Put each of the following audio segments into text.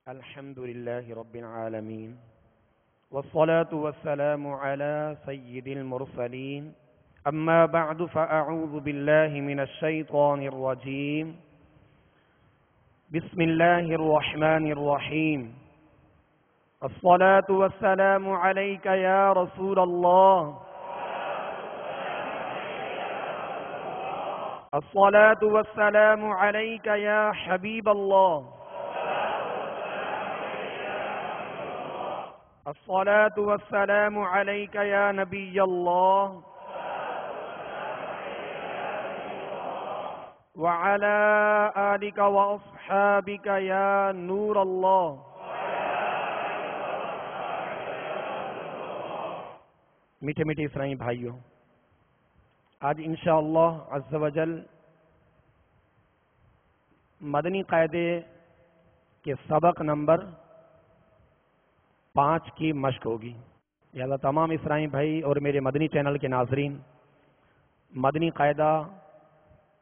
الحمد لله رب العالمين والصلاة والسلام على سيد المرسلين أما بعد فأعوذ بالله من الشيطان الرجيم بسم الله الرحمن الرحيم الصلاة والسلام عليك يا رسول الله الصلاة والسلام عليك يا حبيب الله الصلاة والسلام عليك يا نبي الله وعلى آلك وأصحابك يا نور الله. میٹھے میٹھے اسرائیلی بھائیوں، آج انشاءاللہ عز و جل مدنی قاعدے کے سبق نمبر 5 کی مشق ہوگی. لہذا تمام اسرائیلی بھائی اور میرے مدنی چینل کے ناظرین مدنی قاعدہ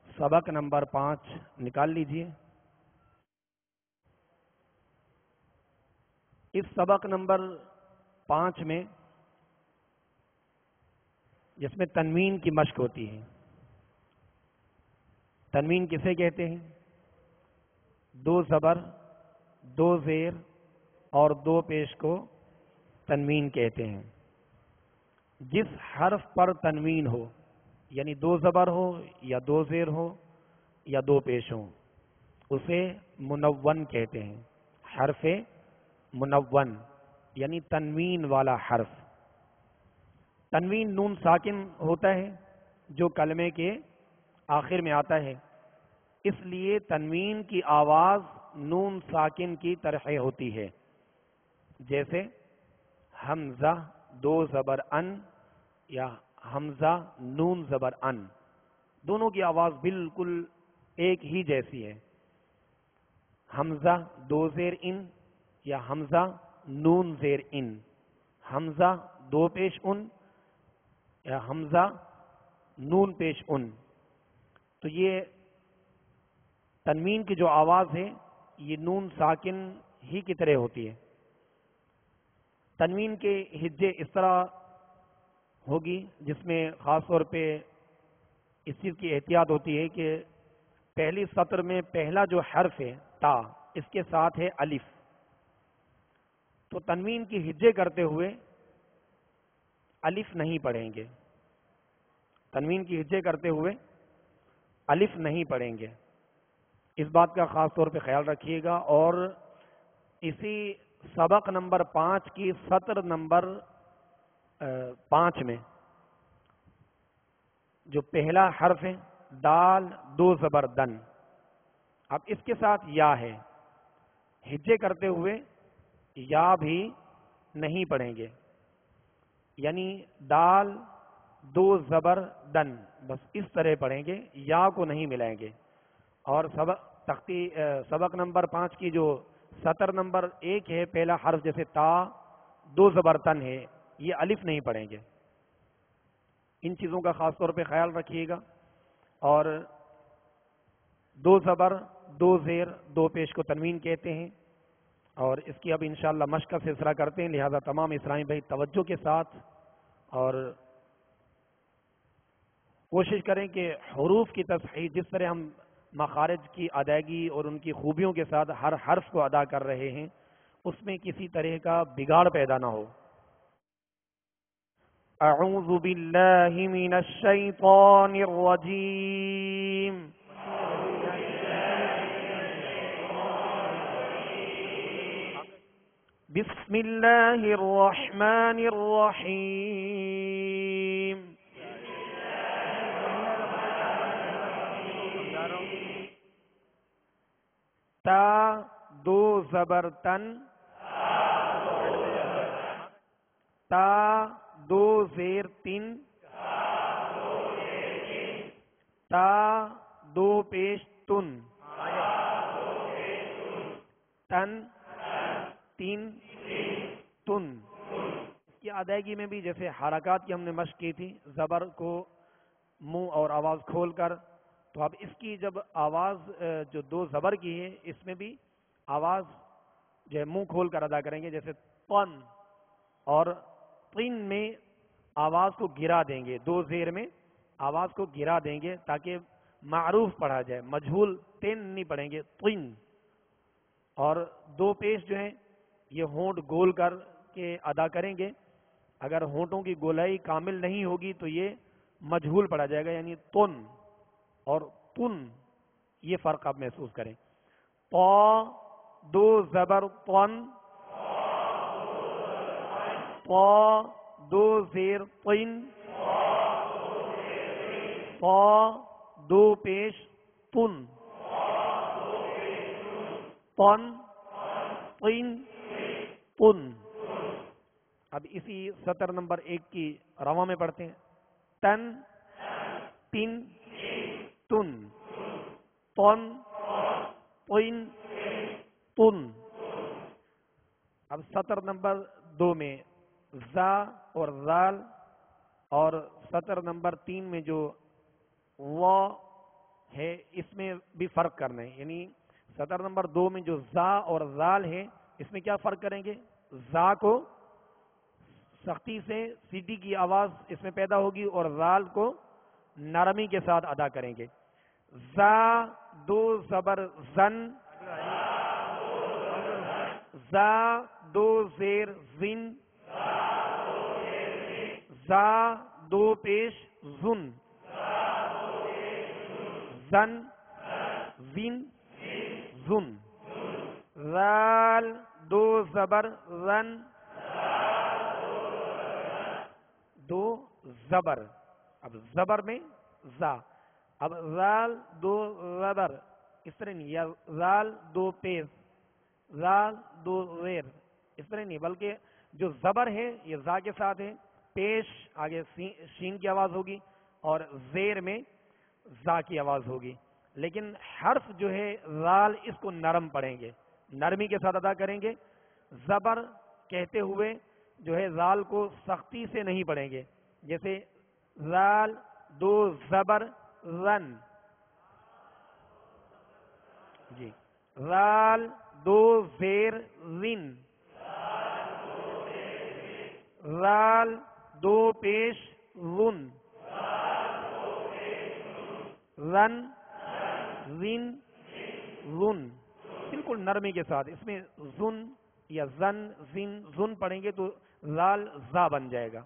سبق نمبر 5 نکال لیجئے. اس سبق نمبر 5 میں جس میں تنوین کی مشق ہوتی ہے. تنوین کسے کہتے ہیں؟ 2 زبر 2 زیر اور 2 پیش کو تنوین کہتے ہیں. جس حرف پر تنوین ہو، یعنی 2 زبر ہو یا 2 زیر ہو یا 2 پیش ہو، اسے منون کہتے ہیں. حرف منون یعنی تنوین والا حرف. تنوین نون ساکن ہوتا ہے جو کلمے کے آخر میں آتا ہے، اس لیے تنوین کی آواز نون ساکن کی طرح ہوتی ہے. جیسے حمزہ 2 زبر ان یا حمزہ نون زبر ان، دونوں کی آواز بالکل ایک ہی جیسی ہے. حمزہ 2 زیر ان یا حمزہ نون زیر ان، حمزہ 2 پیش ان یا حمزہ نون پیش ان. تو یہ تنوین کی جو آواز ہے یہ نون ساکن ہی کی طرح ہوتی ہے. تنوین کے ہجے اس طرح ہوگی جس میں خاص طور پہ اس چیز کی احتیاط ہوتی ہے کہ پہلی سطر میں پہلا جو حرف ہے تا، اس کے ساتھ ہے الف. تو تنوین کی ہجے کرتے ہوئے الف نہیں پڑھیں گے. تنوین کی ہجے کرتے ہوئے الف نہیں پڑھیں گے. اس بات کا خاص طور پہ خیال رکھیے گا. اور اسی سبق نمبر 5 کی سطر نمبر 5 میں جو پہلا حرف ہے دال 2 زبر دن، اب اس کے ساتھ یا ہے. ہجے کرتے ہوئے یا بھی نہیں پڑھیں گے، یعنی دال 2 زبر دن بس اس طرح پڑھیں گے، یا کو نہیں ملائیں گے. اور سبق نمبر 5 کی جو سطر نمبر 1 ہے پہلا حرف جیسے تا 2 زبر تن ہے، یہ الف نہیں پڑھیں گے. ان چیزوں کا خاص طور پہ خیال رکھیے گا. اور 2 زبر 2 زیر 2 پیش کو تنوین کہتے ہیں. اور اس کی اب انشاءاللہ مشق کا سلسلہ کرتے ہیں. لہذا تمام اسرائیلی بھائی توجہ کے ساتھ اور کوشش کریں کہ حروف کی تصحیح، جس طرح ہم مخارج کی ادائیگی اور ان کی خوبیوں کے ساتھ ہر حرف کو ادا کر رہے ہیں، اس میں کسی طرح کا بگاڑ پیدا نہ ہو. اعوذ باللہ من الشیطان الرجیم. بسم اللہ الرحمن الرحیم. تا 2 زبر تن، تا 2 زیر تن، تا 2 پیش تن، تن 3 تن. اس کی ادائیگی میں بھی جیسے حرکات کی ہم نے مشق کی تھی زبر کو منہ اور آواز کھول کر، تو اب اس کی جب آواز جو 2 زبر کی ہے اس میں بھی آواز جو ہے منہ کھول کر ادا کریں گے، جیسے طن اور طن میں آواز کو گرا دیں گے، دو زیر میں آواز کو گرا دیں گے تاکہ معروف پڑھا جائے، مجہول تین نہیں پڑھیں گے، طن. اور دو پیش جو ہیں یہ ہونٹ گول کر کے ادا کریں گے. اگر ہونٹوں کی گولائی کامل نہیں ہوگی تو یہ مجہول پڑھا جائے گا، یعنی تن اور تن، یہ فرق آپ محسوس کریں. طا دو زبر طن، طا دو زیر طن، طا دو پیش تن، طن طن تن. اب اسی سطر نمبر 1 کی رواں میں پڑھتے ہیں. تن تن تن، طن طن تن. اب سطر نمبر 2 میں زا اور زال، اور سطر نمبر 3 میں جو وا ہے اس میں بھی فرق کرنا ہے. یعنی سطر نمبر 2 میں جو زا اور زال ہے اس میں کیا فرق کریں گے؟ زا کو سختی سے سیٹی کی آواز اس میں پیدا ہوگی اور زال کو نرمی کے ساتھ ادا کریں گے. زا دو زبر زن، زا دو زیر زن، زا دو پیش زن، زن زن زن. زال دو زبر زن، دو زبر، اب زبر میں زا. اب زال دو زبر اس طرح نہیں، یا زال دو پیش، زال دو زیر اس طرح نہیں، بلکہ جو زبر ہے یہ زا کے ساتھ ہے، پیش آگے شین کی آواز ہوگی اور زیر میں زا کی آواز ہوگی. لیکن حرف جو ہے زال اس کو نرم پڑھیں گے، نرمی کے ساتھ ادا کریں گے. زبر کہتے ہوئے جو ہے زال کو سختی سے نہیں پڑھیں گے، جیسے زال دو زبر زن، جی زال دو زیر زن، زال دو پیش زن، زن زن زن. بالکل نرمی کے ساتھ اس میں زن یا زن زن زن پڑھیں گے تو زال زا بن جائے گا.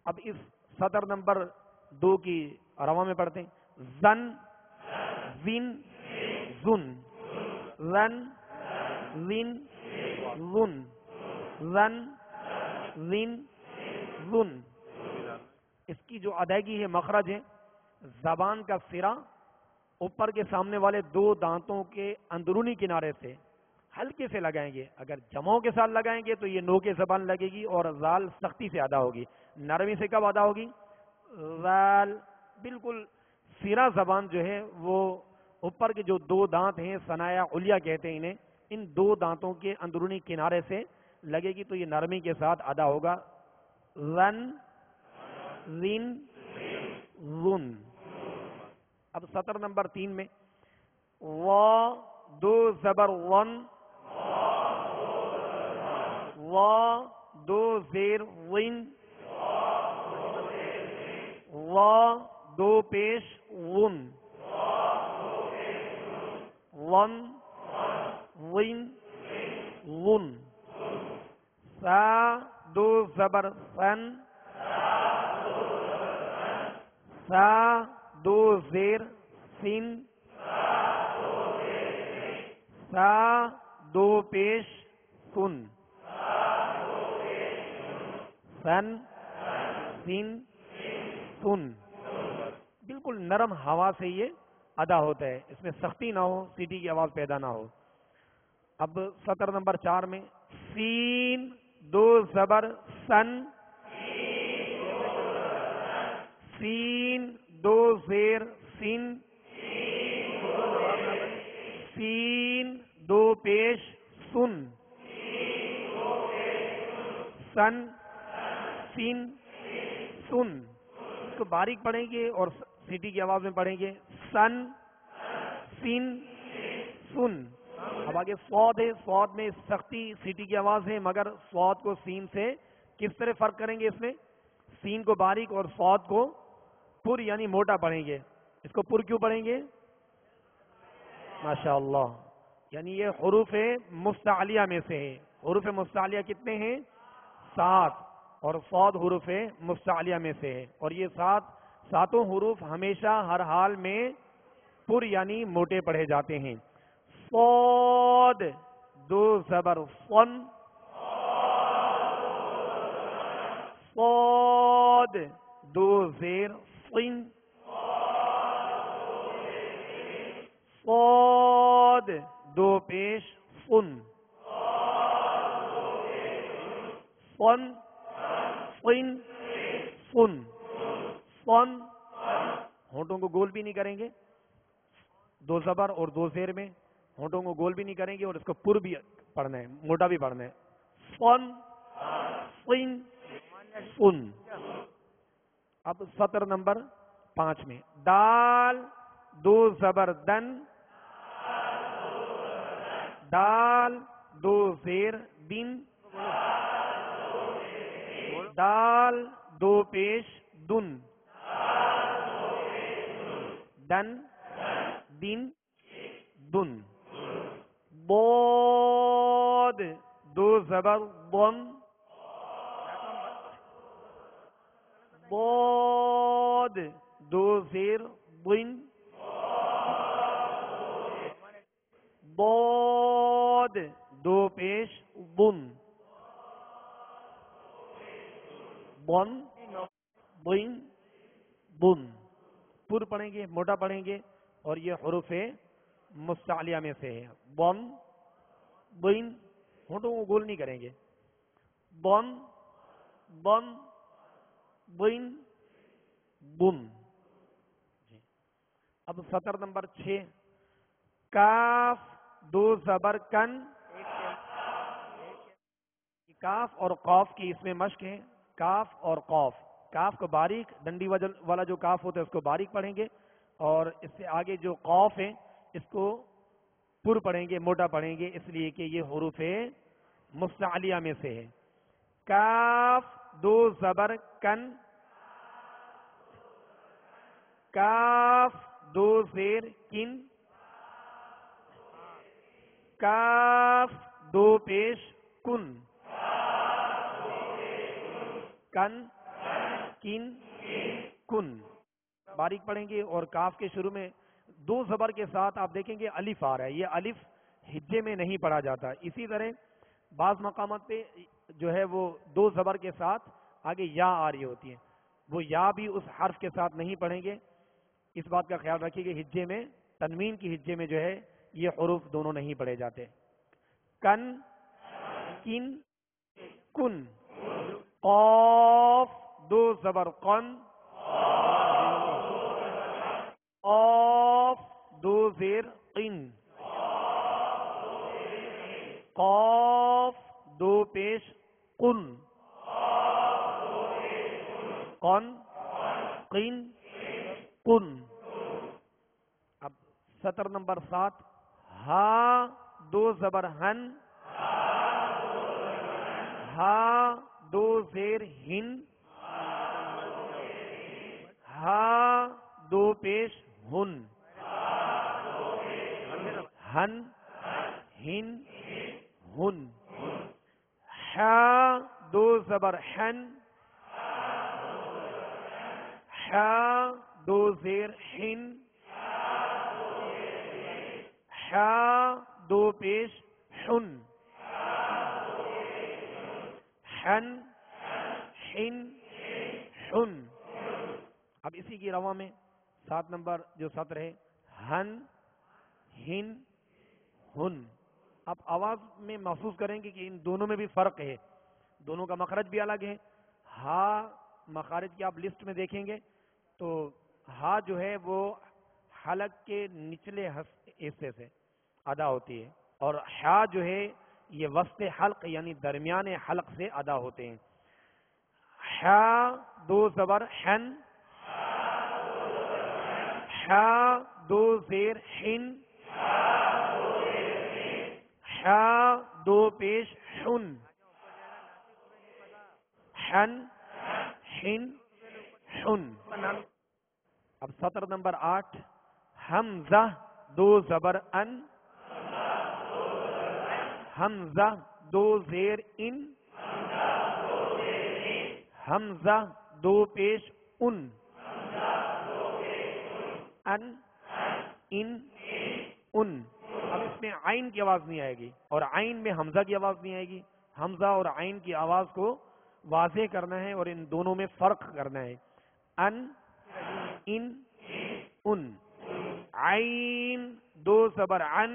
اب اس سطر نمبر 2 کی رواں میں پڑھتے ہیں. زن زن زن، زن زن زن، زن زن زن. اس کی جو ادائیگی ہے، مخرج ہے، زبان کا سرا اوپر کے سامنے والے دو دانتوں کے اندرونی کنارے سے ہلکے سے لگائیں گے. اگر جمعوں کے ساتھ لگائیں گے تو یہ نو کے زبان لگے گی اور زال سختی سے ادا ہوگی. نرمی سے کب ادا ہوگی؟ زال بالکل سرا زبان جو ہے وہ اوپر کے جو دو دانت ہیں، ثنایا علیا کہتے ہیں انہیں، ان دو دانتوں کے اندرونی کنارے سے لگے گی تو یہ نرمی کے ساتھ ادا ہوگا. زن زن زن. اب سطر نمبر 3 میں وا دو زبر ون، وا دو زیر ون، وا دو پیش ون، ون ون ون. سا دو زبر سن، سا دو زیر سن، سا دو پیش سن، سن سن سن. بالکل نرم ہوا سے یہ ادا ہوتا ہے، اس میں سختی نہ ہو، سیٹی کی آواز پیدا نہ ہو. اب سطر نمبر 4 میں سین دو زبر سن، سین دو زیر سن، سین دو پیش سن، سن سن سن. اس کو باریک پڑھیں گے اور سیٹی کی آواز میں پڑھیں گے. سن سن سن. اب آگے صاد ہے، صاد میں سختی سیٹی کی آواز ہے، مگر صاد کو سین سے کس طرح فرق کریں گے؟ اس میں سین کو باریک اور صاد کو پر یعنی موٹا پڑھیں گے. اس کو پر کیوں پڑھیں گے؟ ماشاء اللہ. یعنی یہ حروف مستعلیہ میں سے ہے. حروف مستعلیہ کتنے ہیں؟ 7. اور صاد حروف مستعلیہ میں سے ہے. اور یہ ساتوں حروف ہمیشہ ہر حال میں پر یعنی موٹے پڑھے جاتے ہیں. صاد 2 زبر صن، صاد 2 زیر صن، صاد 2 پیش صن، صن صن صن صن. ہونٹوں کو گول بھی نہیں کریں گے، 2 زبر اور 2 زیر میں ہونٹوں کو گول بھی نہیں کریں گے، اور اس کو پر بھی پڑھنا ہے، موٹا بھی پڑھنا ہے. صن صن صن. اب سطر نمبر 5 میں دال 2 زبر دن، دال 2 زیر دن، دال 2 پیش دن، دن دن دن. بود 2 زبر بن، بود 2 زیر بن، بود 2 پیش بن، بن بن بن. پر پڑھیں گے، موٹا پڑھیں گے، اور یہ حروف مستعلیہ میں سے ہے. بن بن، ہونٹوں کو گول نہیں کریں گے. بن بن بن بن. اب سطر نمبر 6 کاف 2 زبر کن. کاف اور قاف کی اس میں مشق ہے. کاف اور قاف، کاف کو باریک ڈنڈی والا جو کاف ہوتا ہے اس کو باریک پڑھیں گے، اور اس سے آگے جو قاف ہے اس کو پر پڑھیں گے، موٹا پڑھیں گے، اس لیے کہ یہ حروف مستعلیہ میں سے ہے. کاف 2 زبر کن، کاف 2 زیر کن، کاف 2 پیش کن، کن کن کن. باریک پڑھیں گے، اور کاف کے شروع میں 2 زبر کے ساتھ آپ دیکھیں گے الف آ رہا ہے. یہ الف ہجے میں نہیں پڑھا جاتا. اسی طرح بعض مقامات پہ جو ہے وہ 2 زبر کے ساتھ آگے یا آ رہی ہوتی ہے، وہ یا بھی اس حرف کے ساتھ نہیں پڑھیں گے. اس بات کا خیال رکھیے کہ ہجے میں، تنوین کی ہجے میں جو ہے یہ حروف دونوں نہیں پڑھے جاتے. کن کن کن. قاف 2 زبر قن، قاف 2 زیر قن، قاف 2 پیش قن، قن قن قن. اب سطر نمبر 7 ہا 2 زبر ہن، ہا 2 زیر ہن، ہا 2 پیش ہن، ہن ہن ہن. حا 2 زبر حن، حا 2 زیر حن، حا 2 پیش حن، حن حن حن. اب اسی کی رواں میں 7 نمبر جو سطر ہے ہن ہن ہن. آپ آواز میں محسوس کریں گے کہ ان دونوں میں بھی فرق ہے، دونوں کا مخرج بھی الگ ہے. ہا مخارج کی آپ لسٹ میں دیکھیں گے تو ہا جو ہے وہ حلق کے نچلے حصے سے ادا ہوتی ہے، اور حا جو ہے یہ وسط حلق یعنی درمیان حلق سے ادا ہوتے ہیں. حا 2 زبر حن، حا 2 زیر حن، حا دو پیش حن، حن حن حن۔ اب سطر نمبر 8، حمزہ دو زبر ان، حمزہ دو زیر ان، حمزہ دو پیش ان، ان ان ان۔ اب اس میں عین کی آواز نہیں آئے گی اور عین میں حمزہ کی آواز نہیں آئے گی۔ حمزہ اور عین کی آواز کو واضح کرنا ہے اور ان دونوں میں فرق کرنا ہے۔ ان ان ان، عین دو زبر ان،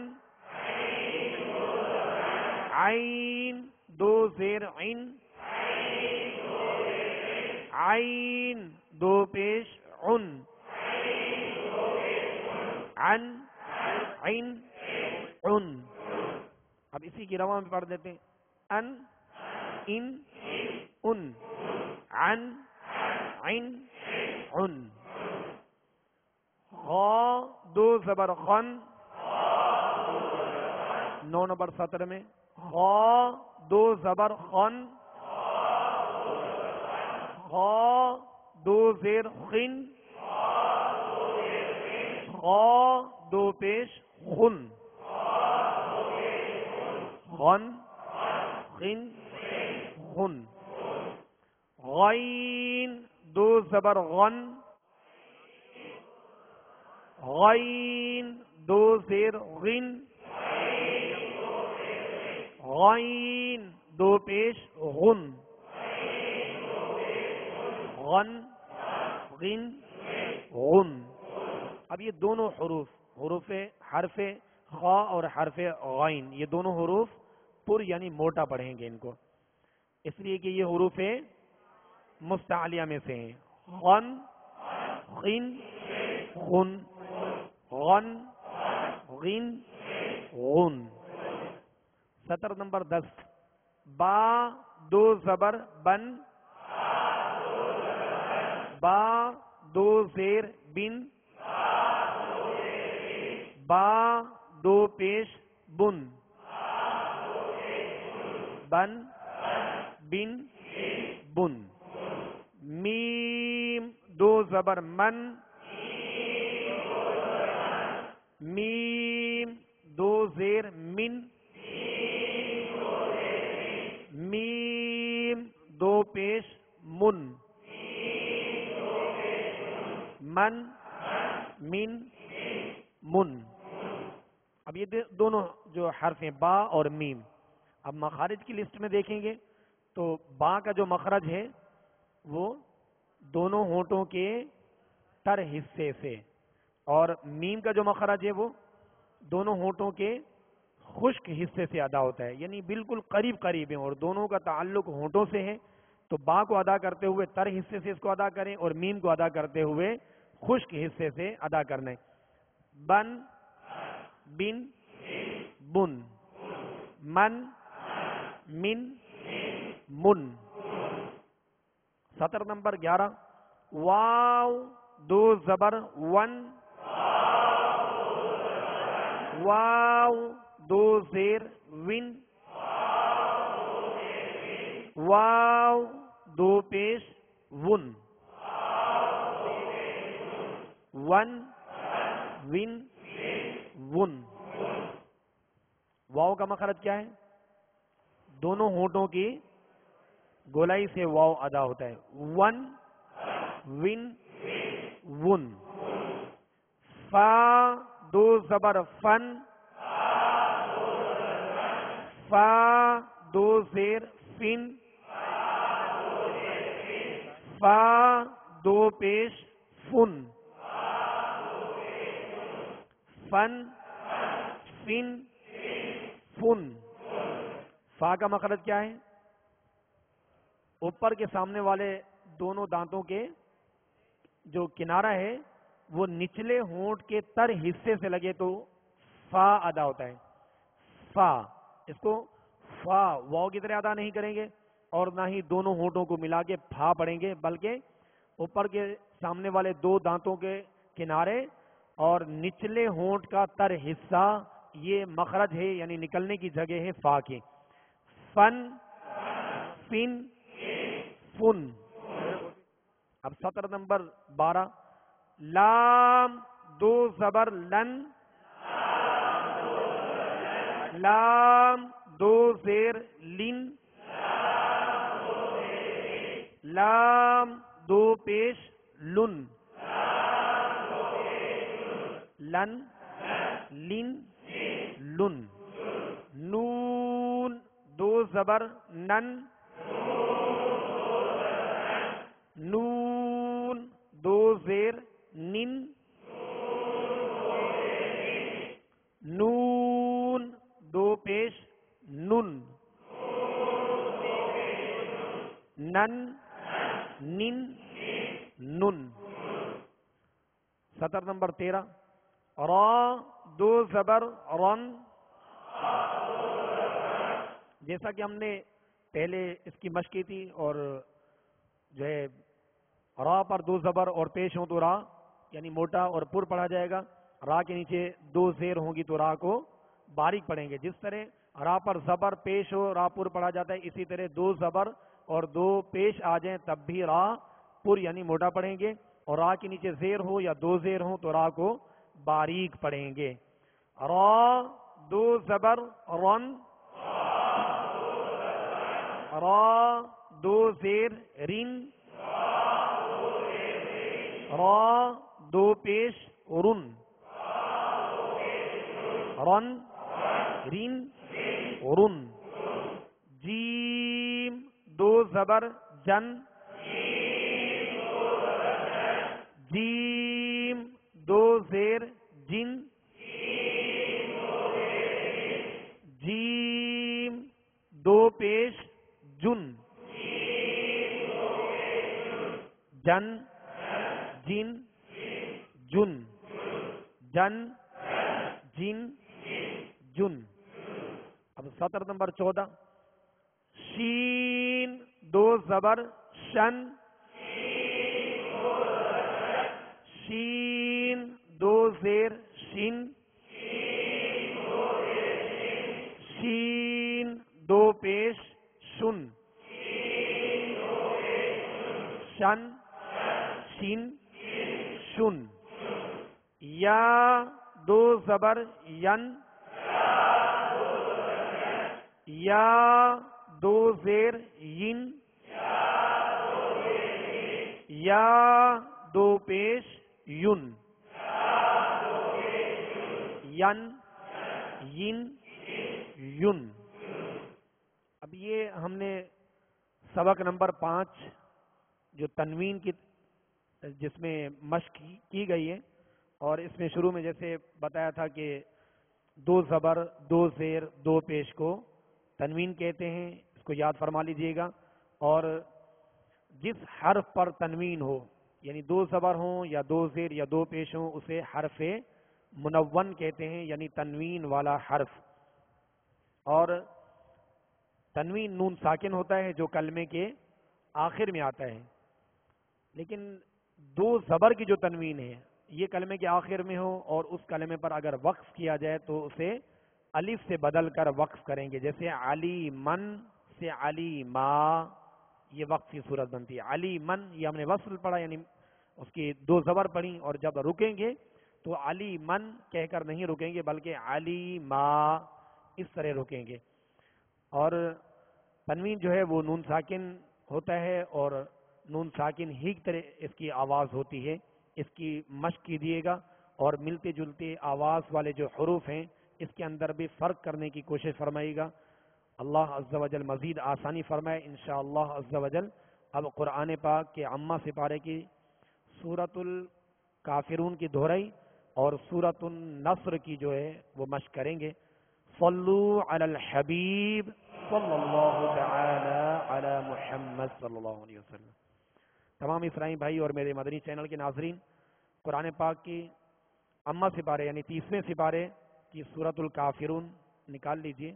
عین دو زیر عین، عین دو پیش عن، عن عین عن۔ اب اسی کی رواں میں پڑھ دیتے ہیں، ان ان ان، عن عین عن۔ غا دو زبر غن، 9 نمبر سطر میں، غا دو زبر غن، غا دو زیر غن، غا دو پیش غن، غن غن غن۔ غین دو زبر غن، غین دو زیر غن، غین دو پیش غن، غن غن غن۔ اب یہ دونوں حروف حرف غا اور حرف غین، یہ دونوں حروف پر یعنی موٹا پڑھیں گے ان کو، اس لیے کہ یہ حروف مستعلیہ میں سے ہیں۔ غن غن غن، غن غن غن۔ سطر نمبر 10، با دو زبر بن، با دو زیر بن، با دو پیش بن، بن بن بن۔ میم دو زبر من، میم دو زیر من، میم دو پیش من، من من من۔ اب یہ دونوں جو حرف ہیں با اور میم، اب مخارج کی لسٹ میں دیکھیں گے تو با کا جو مخرج ہے وہ دونوں ہونٹوں کے تر حصے سے، اور میم کا جو مخرج ہے وہ دونوں ہونٹوں کے خشک حصے سے ادا ہوتا ہے، یعنی بالکل قریب قریب ہیں اور دونوں کا تعلق ہونٹوں سے ہے، تو با کو ادا کرتے ہوئے تر حصے سے اس کو ادا کریں اور میم کو ادا کرتے ہوئے خشک حصے سے ادا کرنا ہے۔ بن بن بن، من من من۔ سطر نمبر 11، واو دو زبر ون، واو دو زیر ون، واو دو پیش ون، ون ون ون۔ واو کا مخرج کیا ہے؟ دونوں ہونٹوں کی گولائی سے واو ادا ہوتا ہے، ون ون ون۔ فا دو زبر فن، فا دو زیر فن، فا دو پیش فن، فن فن فن۔ فا کا مخرج کیا ہے؟ اوپر کے سامنے والے دونوں دانتوں کے جو کنارہ ہے وہ نچلے ہونٹ کے تر حصے سے لگے تو فا ادا ہوتا ہے، فا۔ اس کو فا واو کی طرح ادا نہیں کریں گے اور نہ ہی دونوں ہونٹوں کو ملا کے پھا پڑھیں گے، بلکہ اوپر کے سامنے والے دو دانتوں کے کنارے اور نچلے ہونٹ کا تر حصہ یہ مخرج ہے یعنی نکلنے کی جگہ ہے فا کی. فن، فن، فن. اب سطر نمبر 12. لام دو زبر لن، لام دو زیر لن، لام دو پیش لن، لن، لن، لن. نون دو زبر نن، نون دو زیر نن، نون دو پیش نن، نن، نن، نن. سطر نمبر 13. را دو زبر رن. جیسا کہ ہم نے پہلے اس کی مشق کی تھی، اور جو ہے را پر دو زبر اور پیش ہوں تو را یعنی موٹا اور پر پڑھا جائے گا. را کے نیچے دو زیر ہوں گی تو را کو باریک پڑھیں گے. جس طرح را پر زبر پیش ہو را پر پڑھا جاتا ہے، اسی طرح دو زبر اور دو پیش آ جائیں تب بھی را پر یعنی موٹا پڑھیں گے، اور را کے نیچے زیر ہو یا دو زیر ہوں تو را کو باریک پڑھیں گے. را دو زبر رن، را دو زیر رن، را دو پیش رن، رن، رن، رن. جیم دو زبر جن، جیم دو زیر جن، جیم دو پیش جن، جن، جن، جن، جن، جن، جن. اب سطر نمبر 14. شین دو زبر شن، شین دو زیر شن، شین دو پیش شن، شن، شن، شن. یا دو زبر ین، یا دو زیر ین، یا دو پیش یون، ین، ین، یون. اب یہ ہم نے سبق نمبر 5 جو تنوین کی جس میں مشق کی گئی ہے، اور اس میں شروع میں جیسے بتایا تھا کہ دو زبر دو زیر دو پیش کو تنوین کہتے ہیں، اس کو یاد فرما لیجئے گا. اور جس حرف پر تنوین ہو یعنی دو زبر ہوں یا دو زیر یا دو پیش ہوں اسے حرف منون کہتے ہیں، یعنی تنوین والا حرف. اور تنوین نون ساکن ہوتا ہے جو کلمے کے آخر میں آتا ہے، لیکن دو زبر کی جو تنوین ہے یہ کلمے کے آخر میں ہو اور اس کلمے پر اگر وقف کیا جائے تو اسے الف سے بدل کر وقف کریں گے. جیسے علی من سے علی ما، یہ وقف کی صورت بنتی ہے. علی من یہ ہم نے وصل پڑھا یعنی اس کی دو زبر پڑھی، اور جب رکیں گے تو علی من کہہ کر نہیں رکیں گے بلکہ علی ما اس طرح رکیں گے. اور تنوین جو ہے وہ نون ساکن ہوتا ہے، اور نون ساکن ہی کی طرح اس کی آواز ہوتی ہے. اس کی مشق کیجیے گا، اور ملتے جلتے آواز والے جو حروف ہیں اس کے اندر بھی فرق کرنے کی کوشش فرمائیے گا. اللہ عز و جل مزید آسانی فرمائے انشاءاللہ عز و جل. اب قرآن پاک کے عامہ سپارے کی سورۃ الکافرون کی دہرائی اور سورۃ النصر کی جو ہے وہ مشق کریں گے. صلو علی الحبیب صلی اللہ تعالی علی محمد صلی اللہ علیہ وسلم. تمام اسرائیل بھائی اور میرے مدنی چینل کے ناظرین، قرآن پاک کی عامہ سپارے یعنی 30ویں سپارے کی سورۃ الکافرون نکال لیجئے.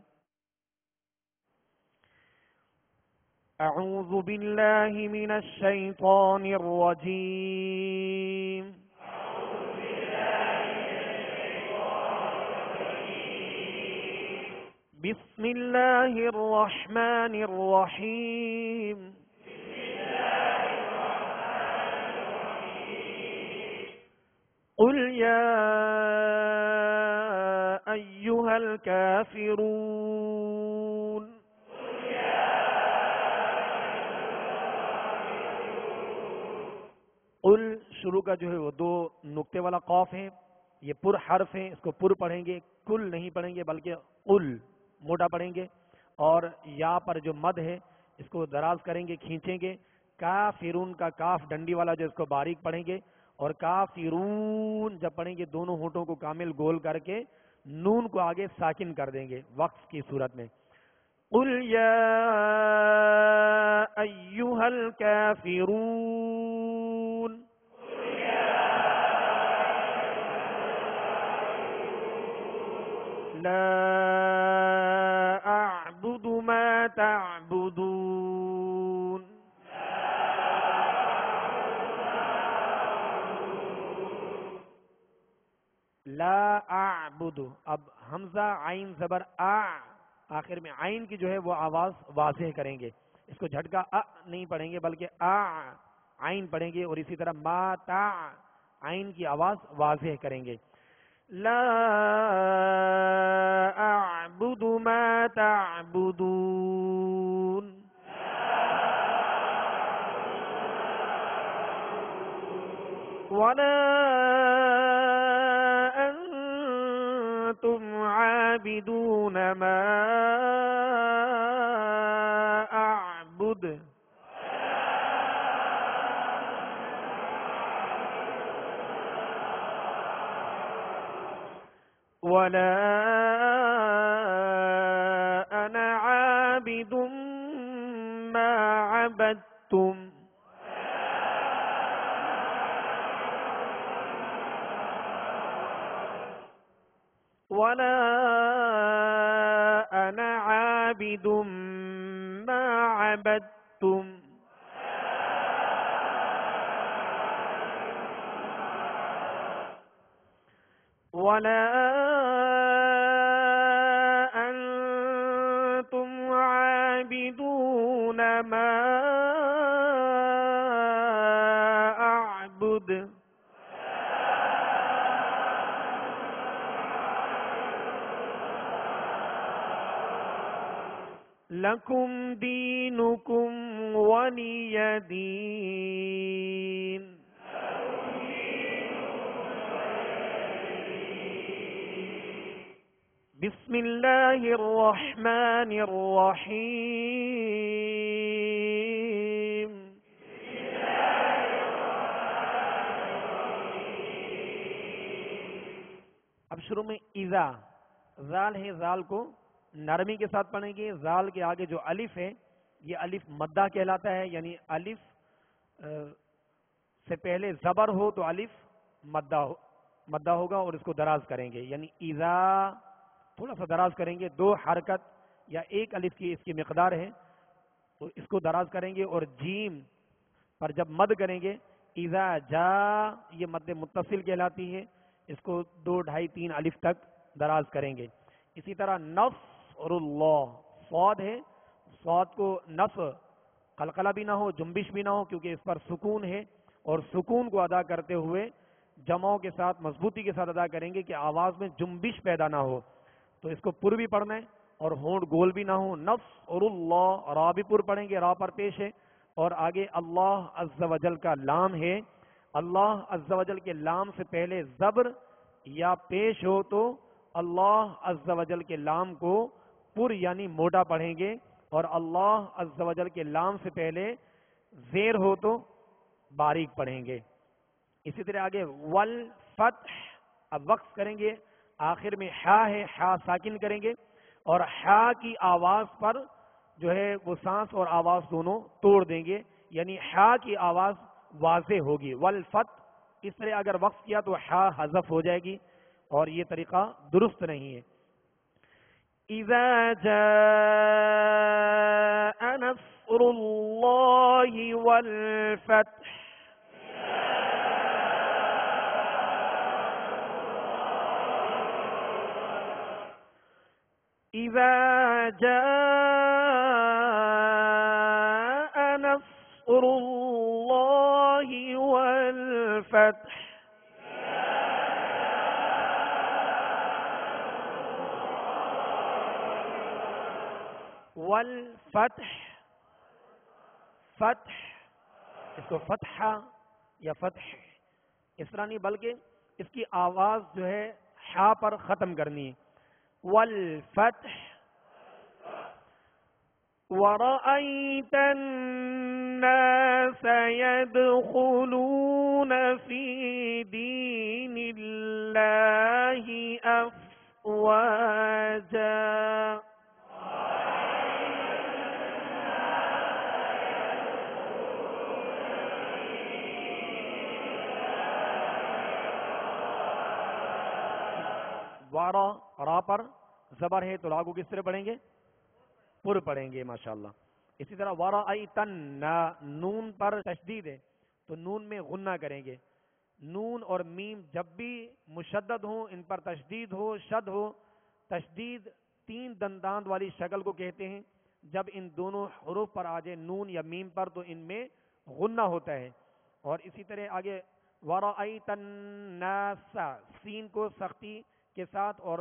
اعوذ باللہ من الشیطان الرجیم. بسم اللہ الرحمن الرحیم قل یا ایہا الکافرون قل شروع کا جو ہے وہ دو نقطے والا قاف ہے، یہ پر حرف ہے، اس کو پر پڑھیں گے، کل نہیں پڑھیں گے بلکہ قل موٹا پڑھیں گے، اور یا پر جو مد ہے اس کو دراز کریں گے، کھینچیں گے، کافرون کا کاف ڈنڈی والا جو اس کو باریک پڑھیں گے، اور کافرون جب پڑھیں گے دونوں ہونٹوں کو کامل گول کر کے نون کو آگے ساکن کر دیں گے وقف کی صورت میں. قل یا ایہا الکافرون لا اعبد ما تعبدون لا اعبد. اب حمزہ عین زبر آخر میں عین کی جو ہے وہ آواز واضح کریں گے، اس کو جھٹکا نہیں پڑھیں گے بلکہ عین پڑھیں گے، اور اسی طرح ما تا عین کی آواز واضح کریں گے. لا اعبد ما تعبدون ولا انتم عابدون ما اعبد ولا انا عابد ما عبدتم ولا انا عابد ما عبدتم ولا انتم عابدون ما اعبد لکم دینکم ولی دین. بسم اللہ الرحمن الرحیم. اب شروع میں اذا زال ہے، زال کو نرمی کے ساتھ پڑھیں گے. زال کے آگے جو الف ہے یہ الف مدہ کہلاتا ہے، یعنی الف سے پہلے زبر ہو تو الف مدہ ہوگا اور اس کو دراز کریں گے، یعنی اذا تھوڑا سا دراز کریں گے، 2 حرکت یا 1 الف کی اس کی مقدار ہے تو اس کو دراز کریں گے. اور جیم پر جب مد کریں گے اذا جا یہ مد متصل کہلاتی ہے، اس کو 2 2.5 3 الف تک دراز کریں گے. اسی طرح نصر اللہ صاد ہے، صاد کو نصر قلقلہ بھی نہ ہو جنبش بھی نہ ہو کیونکہ اس پر سکون ہے، اور سکون کو ادا کرتے ہوئے جمعوں کے ساتھ مضبوطی کے ساتھ ادا کریں گے کہ آواز میں جنبش پیدا نہ ہو. تو اس کو پر بھی پڑھنا ہے اور ہونٹ گول بھی نہ ہو. نصر اللہ را بھی پر پڑھیں گے، را پر پیش ہے، اور آگے اللہ عز و جل کا لام ہے. اللہ عز و جل کے لام سے پہلے زبر یا پیش ہو تو اللہ عز و جل کے لام کو پر یعنی موٹا پڑھیں گے، اور اللہ عز و جل کے لام سے پہلے زیر ہو تو باریک پڑھیں گے. اسی طرح آگے والفتح اب وقف کریں گے، آخر میں حا ہے، حا ساکن کریں گے، اور حا کی آواز پر جو ہے وہ سانس اور آواز دونوں توڑ دیں گے، یعنی حا کی آواز واضح ہوگی. والفتح اس طرح اگر وقف کیا تو حا حذف ہو جائے گی اور یہ طریقہ درست نہیں ہے. اذا جاء نصر اللہ والفتح إذا جاء نصر الله والفتح والفتح فتح اس کو فتحہ یا فتح اس طرح نہیں بلکہ اس کی آواز جو ہے حا پر ختم کرنی ہے. والفتح ورأيت الناس يدخلون في دين الله أفواجا وارا را پر زبر ہے تو لاگو کس طرح پڑھیں گے؟ پر پڑھیں گے ماشاءاللہ. اسی طرح ورأیتن نون پر تشدید ہے تو نون میں غنہ کریں گے. نون اور میم جب بھی مشدد ہوں ان پر تشدید ہو شد ہو. تشدید تین دنداند والی شکل کو کہتے ہیں. جب ان دونوں حروف پر آ جائے نون یا میم پر تو ان میں غنہ ہوتا ہے. اور اسی طرح آگے ورأیتن الناس سین کو سختی کے ساتھ اور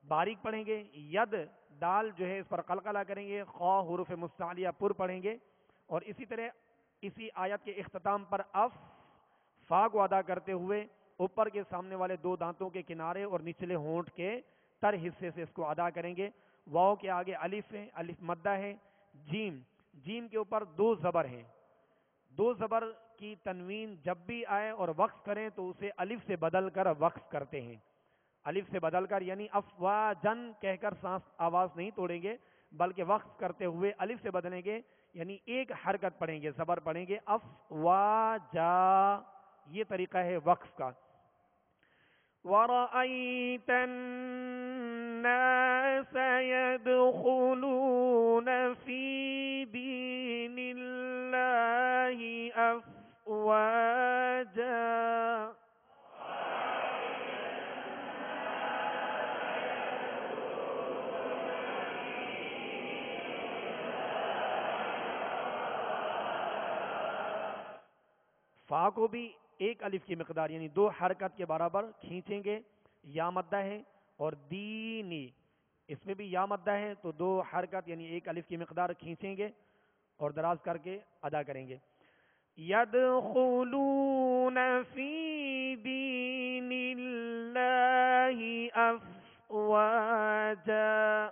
باریک پڑھیں گے. ید دال جو ہے اس پر قلقلہ کریں گے. خا حروف مستعلیہ پر پڑھیں گے. اور اسی طرح اسی آیت کے اختتام پر اف فا کو ادا کرتے ہوئے اوپر کے سامنے والے دو دانتوں کے کنارے اور نچلے ہونٹ کے تر حصے سے اس کو ادا کریں گے. واو کے آگے الف ہے, الف مدہ ہے. جیم جیم کے اوپر دو زبر ہیں. دو زبر کی تنوین جب بھی آئے اور وقف کریں تو اسے الف سے بدل کر وقف کرتے ہیں. الف سے بدل کر یعنی افواجن کہہ کر سانس آواز نہیں توڑیں گے بلکہ وقف کرتے ہوئے الف سے بدلیں گے یعنی ایک حرکت پڑھیں گے زبر پڑھیں گے افواجا. یہ طریقہ ہے وقف کا. وَرَأَيْتَ النَّاسَ يَدْخُلُونَ فِي دِينِ اللَّهِ أَفْوَاجًا فا کو بھی ایک الف کی مقدار یعنی دو حرکت کے برابر کھینچیں گے. یا مدہ ہے اور دینی اس میں بھی یا مدہ ہے تو دو حرکت یعنی ایک الف کی مقدار کھینچیں گے اور دراز کر کے ادا کریں گے. يدخلون في دين الله أفواجا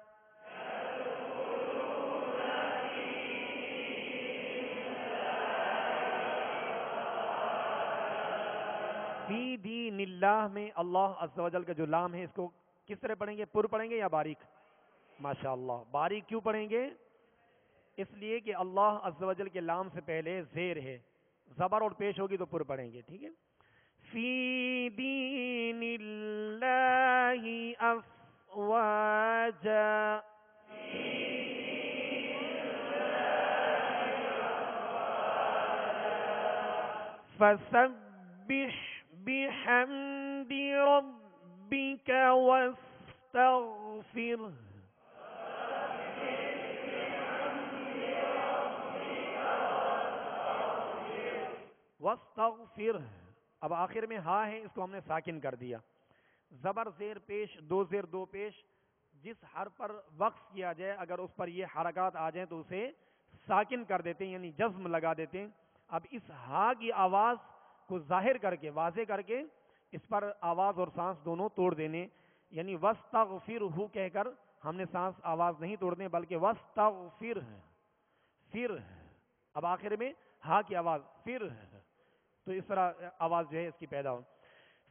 فی دین اللہ میں اللہ عز و جل کا جو لام ہے اس کو کس طرح پڑھیں گے؟ پر پڑھیں گے یا باریک؟ ماشاءاللہ باریک کیوں پڑھیں گے؟ اس لیے کہ اللہ عز و جل کے لام سے پہلے زیر ہے, زبر اور پیش ہوگی تو پر پڑھیں گے. ٹھیک ہے. فی دین اللہ افواجا فسبح بحمد ربك واستغفره واستغفر. اب آخر میں ہا ہے اس کو ہم نے ساکن کر دیا. زبر زیر پیش دو زیر دو پیش جس حرف پر وقف کیا جائے اگر اس پر یہ حرکات آ جائیں تو اسے ساکن کر دیتے ہیں یعنی جزم لگا دیتے ہیں. اب اس ہا کی آواز کو ظاہر کر کے واضح کر کے اس پر آواز اور سانس دونوں توڑ دینے یعنی وستغفرہ کہہ کر ہم نے سانس آواز نہیں توڑنے بلکہ وستغفرہ پھر. اب آخر میں ہا کی آواز پھر تو اس طرح آواز جو ہے اس کی پیدا ہو.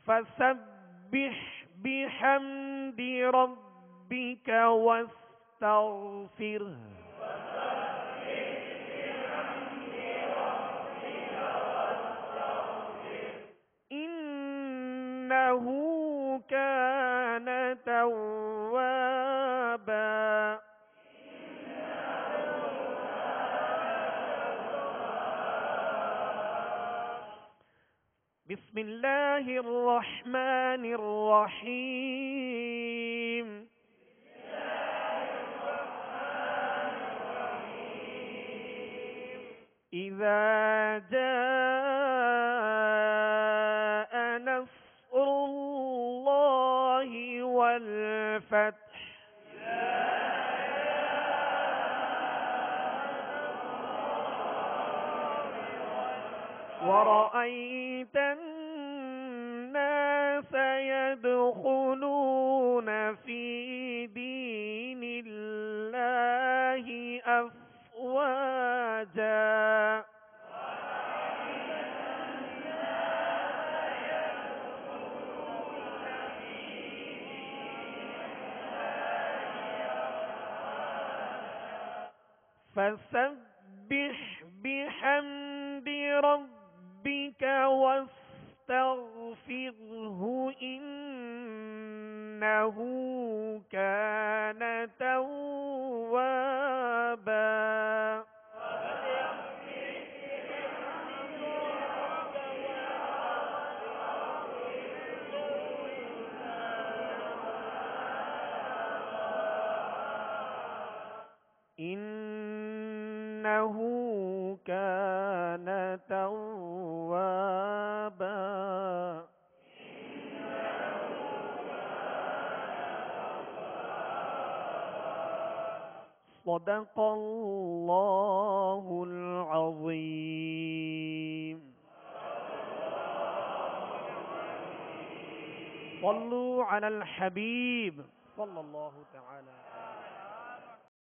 فسبح بحمد ربک واستغفرہ إنه كان توابا. بسم الله الرحمن الرحيم. إذا جاء نصر الله والفتح ورأيت الناس يدخلون في دين الله أفواجا فسبح بحمد ربك واستغفره إنه كان توابا. إنه كان توابا. صدق الله العظيم. صلوا على الحبيب صلى الله تعالى